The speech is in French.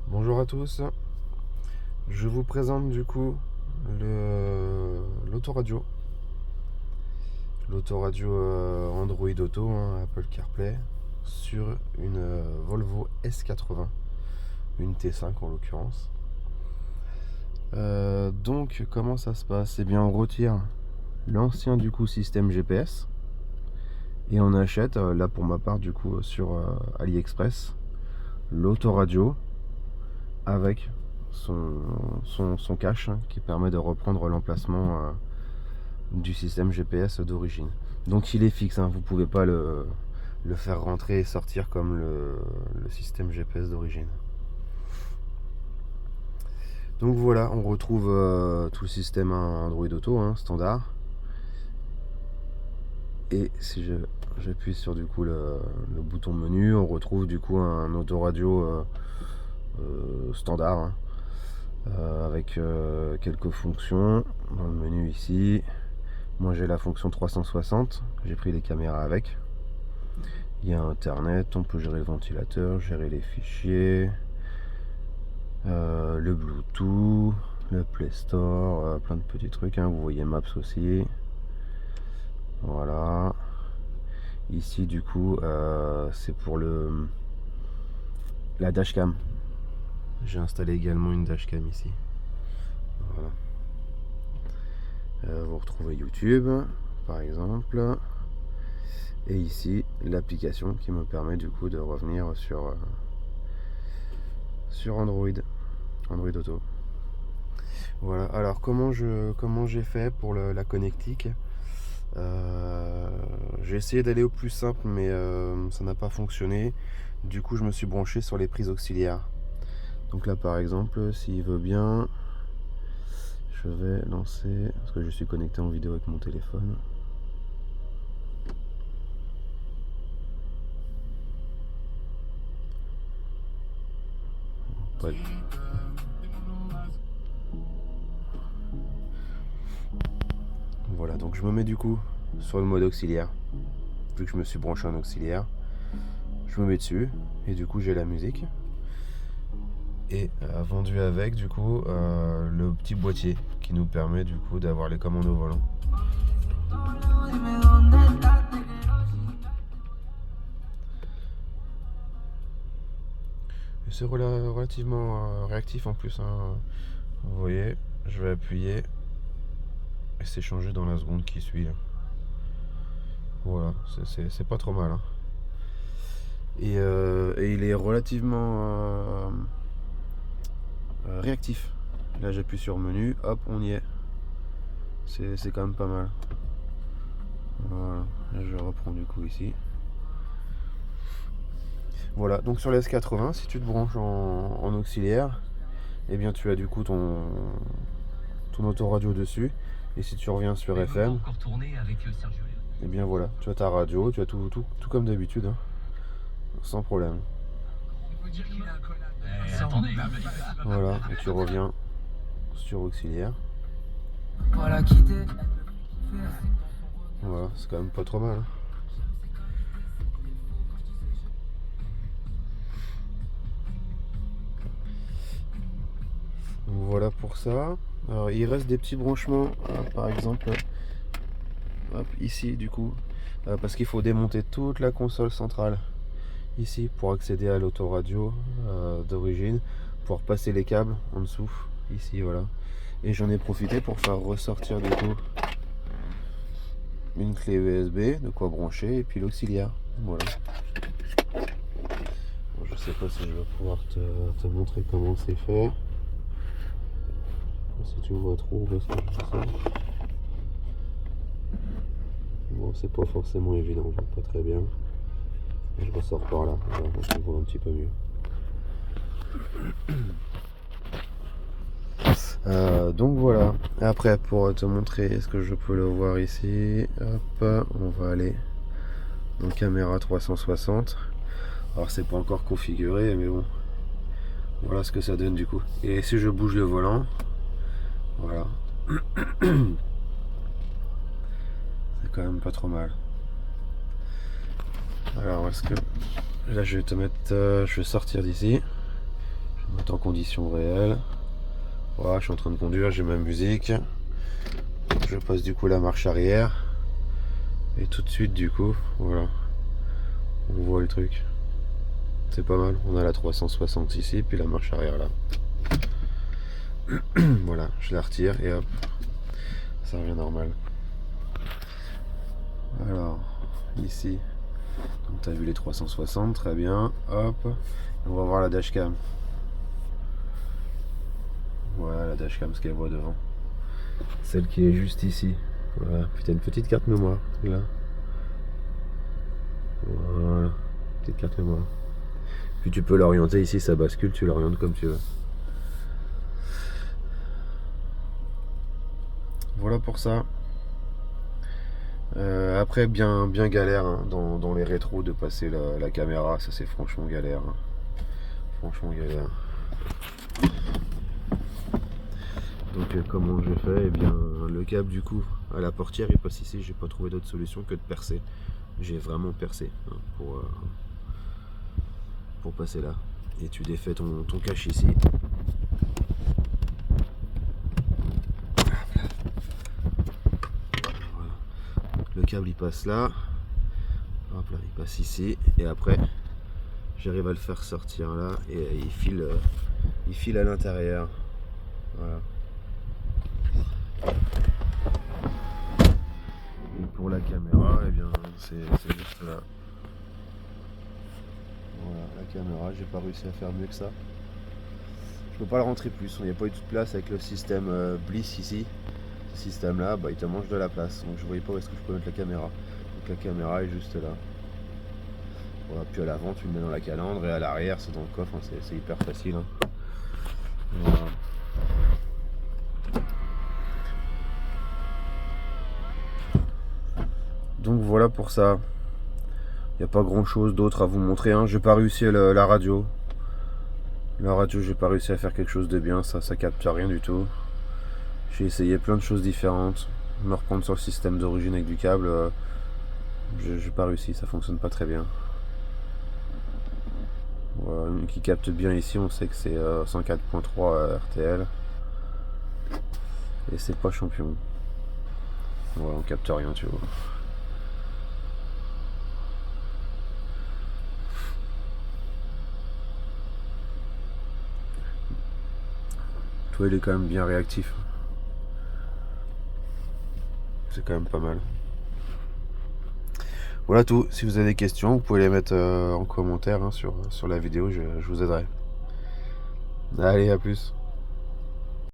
Bonjour à tous, je vous présente du coup l'autoradio. L'autoradio Android Auto, hein, Apple CarPlay, sur une Volvo S80, une T5 en l'occurrence. Donc comment ça se passe? Eh bien on retire l'ancien du coup système GPS et on achète, là pour ma part du coup sur AliExpress, l'autoradio avec son cache, hein, qui permet de reprendre l'emplacement du système GPS d'origine. Donc il est fixe, hein, vous ne pouvez pas le faire rentrer et sortir comme le système GPS d'origine. Donc voilà, on retrouve tout le système Android Auto, hein, standard. Et si j'appuie sur du coup le bouton menu, on retrouve du coup un autoradio standard, hein, avec quelques fonctions dans le menu ici. Moi j'ai la fonction 360, j'ai pris les caméras avec. Il y a internet, on peut gérer le ventilateur, gérer les fichiers, le Bluetooth, le Play Store, plein de petits trucs, hein. Vous voyez Maps aussi. Voilà. Ici du coup c'est pour la dashcam. J'ai installé également une dashcam ici. Voilà. Vous retrouvez YouTube par exemple. Et ici l'application qui me permet du coup de revenir sur Android Auto. Voilà, alors comment j'ai fait pour la connectique? J'ai essayé d'aller au plus simple, mais ça n'a pas fonctionné. Du coup je me suis branché sur les prises auxiliaires. Donc là par exemple, s'il veut bien, je vais lancer, parce que je suis connecté en vidéo avec mon téléphone. Ouais. Voilà, donc je me mets du coup sur le mode auxiliaire. Vu que je me suis branché en auxiliaire, je me mets dessus et du coup j'ai la musique. Et vendu avec du coup le petit boîtier qui nous permet du coup d'avoir les commandes au volant. Et c'est relativement réactif en plus, hein. Vous voyez, je vais appuyer et c'est changé dans la seconde qui suit. Voilà, c'est pas trop mal, hein. Et il est relativement réactif. Là j'appuie sur menu, hop, on y est. C'est quand même pas mal. Voilà, là, je reprends du coup ici. Voilà, donc sur la S80, si tu te branches en auxiliaire, eh bien tu as du coup ton autoradio dessus. Et si tu reviens sur FM, eh bien voilà, tu as ta radio, tu as tout comme d'habitude, hein, sans problème. Voilà, et tu reviens sur auxiliaire. Voilà, c'est quand même pas trop mal, hein. Donc voilà pour ça. Alors il reste des petits branchements, par exemple, hop, ici du coup, parce qu'il faut démonter toute la console centrale ici pour accéder à l'autoradio d'origine, pour passer les câbles en dessous, ici voilà. Et j'en ai profité pour faire ressortir du coup une clé USB, de quoi brancher, et puis l'auxiliaire. Voilà. Bon, je sais pas si je vais pouvoir te montrer comment c'est fait. Si tu vois trop, parce que je sais. Bon, c'est pas forcément évident, je vois pas très bien. Et je ressors par là, voilà, on voit un petit peu mieux. Donc voilà. Après, pour te montrer, est-ce que je peux le voir ici? Hop, on va aller dans caméra 360. Alors c'est pas encore configuré, mais bon, voilà ce que ça donne du coup. Et si je bouge le volant, voilà, c'est quand même pas trop mal. Alors est-ce que là je vais te mettre, je vais sortir d'ici, je vais On est en conditions réelles. Voilà, je suis en train de conduire, j'ai ma musique. Je passe du coup la marche arrière. Et tout de suite du coup, voilà. On voit le truc. C'est pas mal. On a la 360 ici, puis la marche arrière là. Voilà, je la retire et hop, ça revient normal. Alors, ici, donc tu as vu les 360, très bien. Hop, et on va voir la dashcam. Voilà la dashcam, ce qu'elle voit devant. Celle qui est juste ici. Voilà, puis t'as une petite carte mémoire, là. Voilà, petite carte mémoire. Puis tu peux l'orienter ici, ça bascule, tu l'orientes comme tu veux. Voilà pour ça. Après, bien galère hein, dans les rétros de passer la caméra, ça c'est franchement galère. Hein. Franchement galère. Donc comment j'ai fait? Eh bien le câble du coup à la portière il passe ici, j'ai pas trouvé d'autre solution que de percer. J'ai vraiment percé hein, pour passer là. Et tu défais ton cache ici. Voilà. Le câble il passe là. Hop là, il passe ici. Et après j'arrive à le faire sortir là et il file à l'intérieur. Voilà. Et pour la caméra, eh bien c'est juste là. Voilà, la caméra, j'ai pas réussi à faire mieux que ça. Je peux pas le rentrer plus, il n'y a pas eu toute place avec le système Bliss ici. Ce système là, bah, il te mange de la place, donc je voyais pas où est-ce que je peux mettre la caméra. Donc la caméra est juste là. Voilà, puis à l'avant tu le mets dans la calandre et à l'arrière c'est dans le coffre, hein, c'est hyper facile. Hein. Voilà. Donc voilà pour ça. Il n'y a pas grand chose d'autre à vous montrer. Hein. J'ai pas réussi à la radio. La radio, j'ai pas réussi à faire quelque chose de bien. Ça capte rien du tout. J'ai essayé plein de choses différentes. Me reprendre sur le système d'origine avec du câble. J'ai pas réussi. Ça fonctionne pas très bien. Voilà, une qui capte bien ici, on sait que c'est 104.3 RTL. Et c'est pas champion. Voilà, on capte rien, tu vois. Toi, il est quand même bien réactif. C'est quand même pas mal. Voilà tout. Si vous avez des questions, vous pouvez les mettre en commentaire hein, sur la vidéo. Je vous aiderai. Allez, à plus.